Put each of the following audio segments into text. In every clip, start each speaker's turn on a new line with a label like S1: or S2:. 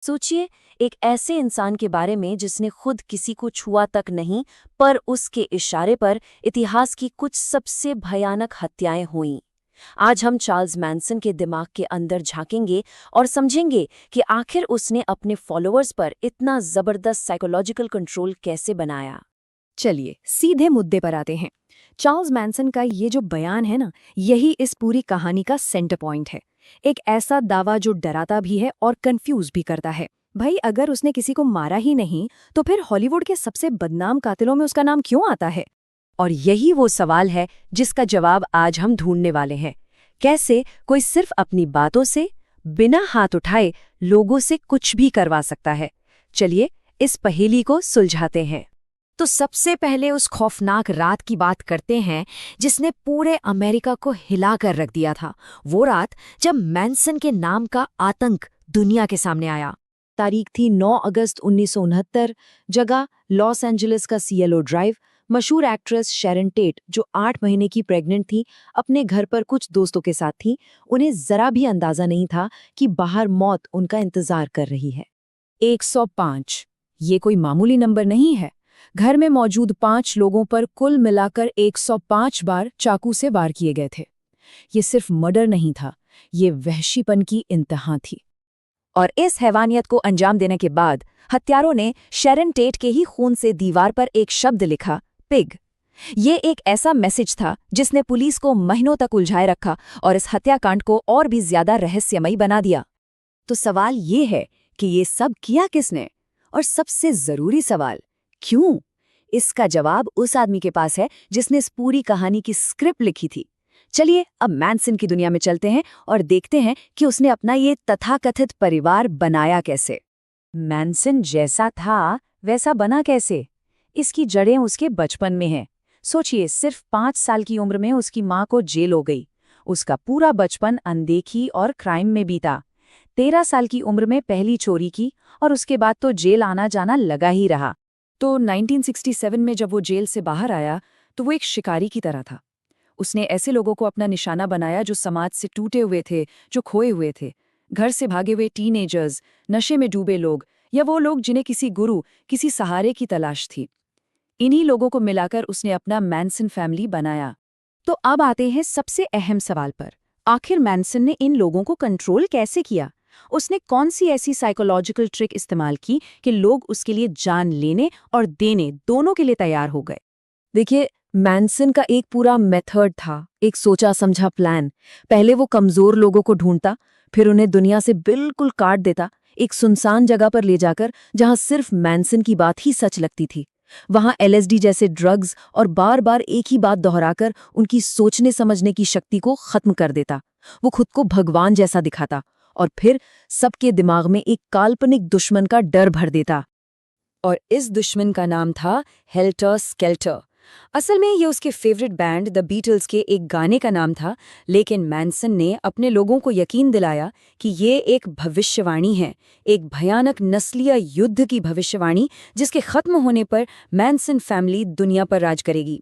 S1: सोचिए, एक ऐसे इंसान के बारे में जिसने खुद किसी को छुआ तक नहीं, पर उसके इशारे पर इतिहास की कुछ सबसे भयानक हत्याएं हुईं। आज हम चार्ल्स मैनसन के दिमाग के अंदर झांकेंगे और समझेंगे कि आखिर उसने अपने फॉलोअर्स पर इतना जबरदस्त साइकोलॉजिकल कंट्रोल कैसे बनाया।
S2: चलिए सीधे मुद्दे पर आते हैं। चार्ल्स मैनसन का ये जो बयान है ना, यही इस पूरी कहानी का सेंटर पॉइंट है। एक ऐसा दावा जो डराता भी है और कंफ्यूज भी करता है। भाई, अगर उसने किसी को मारा ही नहीं तो फिर हॉलीवुड के सबसे बदनाम कातिलों में उसका नाम क्यों आता है? और यही वो सवाल है जिसका जवाब आज हम ढूंढने वाले हैं। कैसे कोई सिर्फ अपनी बातों से, बिना हाथ उठाए, लोगों से कुछ भी करवा सकता है। चलिए इस पहेली को सुलझाते हैं। तो सबसे पहले उस खौफनाक रात की बात करते हैं जिसने पूरे अमेरिका को हिला कर रख दिया था। वो रात जब मैनसन के नाम का आतंक दुनिया के सामने आया। तारीख थी 9 अगस्त 1969। जगह लॉस एंजलिस का सीएलओ ड्राइव। मशहूर एक्ट्रेस शैरन टेट, जो 8 महीने की प्रेग्नेंट थी, अपने घर पर कुछ दोस्तों के साथ थी। उन्हें जरा भी अंदाजा नहीं था कि बाहर मौत उनका इंतजार कर रही है। 105 ये कोई मामूली नंबर नहीं है। घर में मौजूद 5 लोगों पर कुल मिलाकर 105 बार चाकू से वार किए गए थे। ये सिर्फ मर्डर नहीं था, ये वहशीपन की इंतहा थी। और इस हैवानियत को अंजाम देने के बाद हत्यारों ने शैरन टेट के ही खून से दीवार पर एक शब्द लिखा, पिग। ये एक ऐसा मैसेज था जिसने पुलिस को महीनों तक उलझाए रखा और इस हत्याकांड को और भी ज्यादा रहस्यमयी बना दिया। तो सवाल ये है कि ये सब किया किसने? और सबसे जरूरी सवाल, क्यों? इसका जवाब उस आदमी के पास है जिसने इस पूरी कहानी की स्क्रिप्ट लिखी थी। चलिए अब मैनसन की दुनिया में चलते हैं और देखते हैं कि उसने अपना ये तथाकथित परिवार बनाया कैसे। मैनसन जैसा था वैसा बना कैसे? इसकी जड़ें उसके बचपन में हैं। सोचिए, सिर्फ 5 साल की उम्र में उसकी माँ को जेल हो गई। उसका पूरा बचपन अनदेखी और क्राइम में बीता। 13 साल की उम्र में पहली चोरी की और उसके बाद तो जेल आना जाना लगा ही रहा। तो 1967 में जब वो जेल से बाहर आया तो वो एक शिकारी की तरह था। उसने ऐसे लोगों को अपना निशाना बनाया जो समाज से टूटे हुए थे, जो खोए हुए थे। घर से भागे हुए टीनेजर्स, नशे में डूबे लोग, या वो लोग जिन्हें किसी गुरु, किसी सहारे की तलाश थी। इन्हीं लोगों को मिलाकर उसने अपना मैनसन फैमिली बनाया। तो अब आते हैं सबसे अहम सवाल पर। आखिर मैनसन ने इन लोगों को कंट्रोल कैसे किया? उसने कौन सी ऐसी साइकोलॉजिकल ट्रिक इस्तेमाल की कि लोग उसके लिए जान लेने और देने दोनों के लिए तैयार हो गए? देखिए, मैनसन का एक पूरा मेथड था, एक सोचा समझा प्लान। पहले वो कमजोर लोगों को ढूंढता, फिर उन्हें दुनिया से बिल्कुल काट देता, एक सुनसान जगह पर ले जाकर जहां सिर्फ मैनसन की बात ही सच लगती थी। वहां एलएसडी जैसे ड्रग्स और बार बार एक ही बात दोहराकर उनकी सोचने समझने की शक्ति को खत्म कर देता। वो खुद को भगवान जैसा दिखाता और फिर सबके दिमाग में एक काल्पनिक दुश्मन का डर भर देता। और इस दुश्मन का नाम था हेल्टर स्केल्टर। असल में ये उसके फेवरेट बैंड द बीटल्स के एक गाने का नाम था, लेकिन मैनसन ने अपने लोगों को यकीन दिलाया कि ये एक भविष्यवाणी है, एक भयानक नस्लीय युद्ध की भविष्यवाणी जिसके खत्म होने पर मैनसन फैमिली दुनिया पर राज करेगी।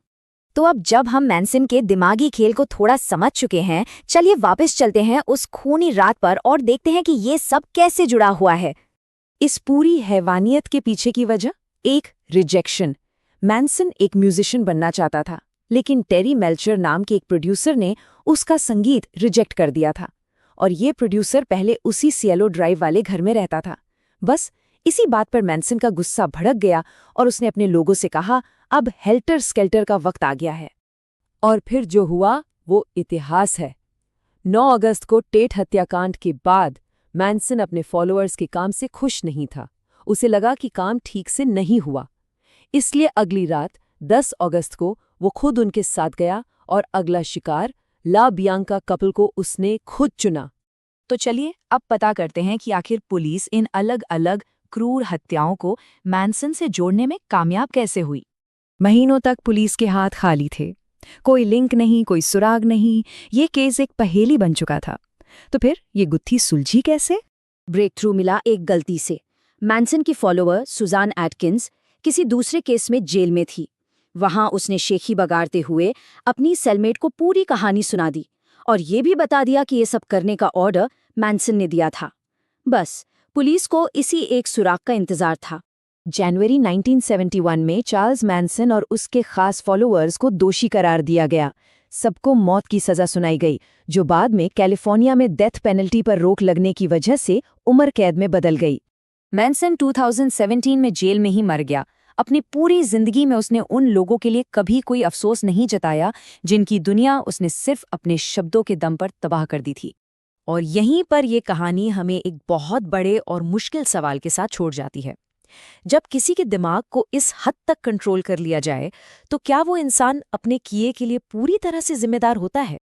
S2: तो अब जब हम मैनसन के दिमागी खेल को थोड़ा समझ चुके हैं, चलिए वापस चलते हैं उस खूनी रात पर और देखते हैं कि ये सब कैसे जुड़ा हुआ है। इस पूरी हैवानियत के पीछे की वजह, एक रिजेक्शन। मैनसन एक म्यूजिशियन बनना चाहता था, लेकिन टेरी मेल्चर नाम के एक प्रोड्यूसर ने उसका संगीत रिजेक्ट कर दिया था। और ये प्रोड्यूसर पहले उसी सीएलओ ड्राइव वाले घर में रहता था। बस इसी बात पर मैनसन का गुस्सा भड़क गया और उसने अपने लोगों से कहा, अब हेल्टर स्केल्टर का वक्त आ गया है। और फिर जो हुआ वो इतिहास है। 9 अगस्त को टेट हत्याकांड के बाद मैनसन अपने फॉलोअर्स के काम से खुश नहीं था। उसे लगा कि काम ठीक से नहीं हुआ। इसलिए अगली रात 10 अगस्त को वो खुद उनके साथ गया और अगला शिकार ला बियांका कपल को उसने खुद चुना। तो चलिए अब पता करते हैं कि आखिर पुलिस इन अलग अलग क्रूर हत्याओं को मैनसन से जोड़ने में कामयाब कैसे हुई। महीनों तक पुलिस के हाथ खाली थे। कोई लिंक नहीं, कोई सुराग नहीं। ये केस एक पहेली बन चुका था। तो फिर ये गुत्थी सुलझी कैसे? ब्रेक थ्रू मिला एक गलती से। मैनसन की फॉलोअर सुजान एटकिंस किसी दूसरे केस में जेल में थी। वहां उसने शेखी बगाड़ते हुए अपनी सेलमेट को पूरी कहानी सुना दी और ये भी बता दिया कि ये सब करने का ऑर्डर मैनसन ने दिया था। बस पुलिस को इसी एक सुराग का इंतजार था। जनवरी 1971 में चार्ल्स मैनसन और उसके खास फॉलोअर्स को दोषी करार दिया गया। सबको मौत की सजा सुनाई गई, जो बाद में कैलिफोर्निया में डेथ पेनल्टी पर रोक लगने की वजह से उम्र कैद में बदल गई। मैनसन 2017 में जेल में ही मर गया। अपनी पूरी जिंदगी में उसने उन लोगों के लिए कभी कोई अफसोस नहीं जताया जिनकी दुनिया उसने सिर्फ अपने शब्दों के दम पर तबाह कर दी थी। और यहीं पर यह कहानी हमें एक बहुत बड़े और मुश्किल सवाल के साथ छोड़ जाती है। जब किसी के दिमाग को इस हद तक कंट्रोल कर लिया जाए, तो क्या वो इंसान अपने किए के लिए पूरी तरह से जिम्मेदार होता है?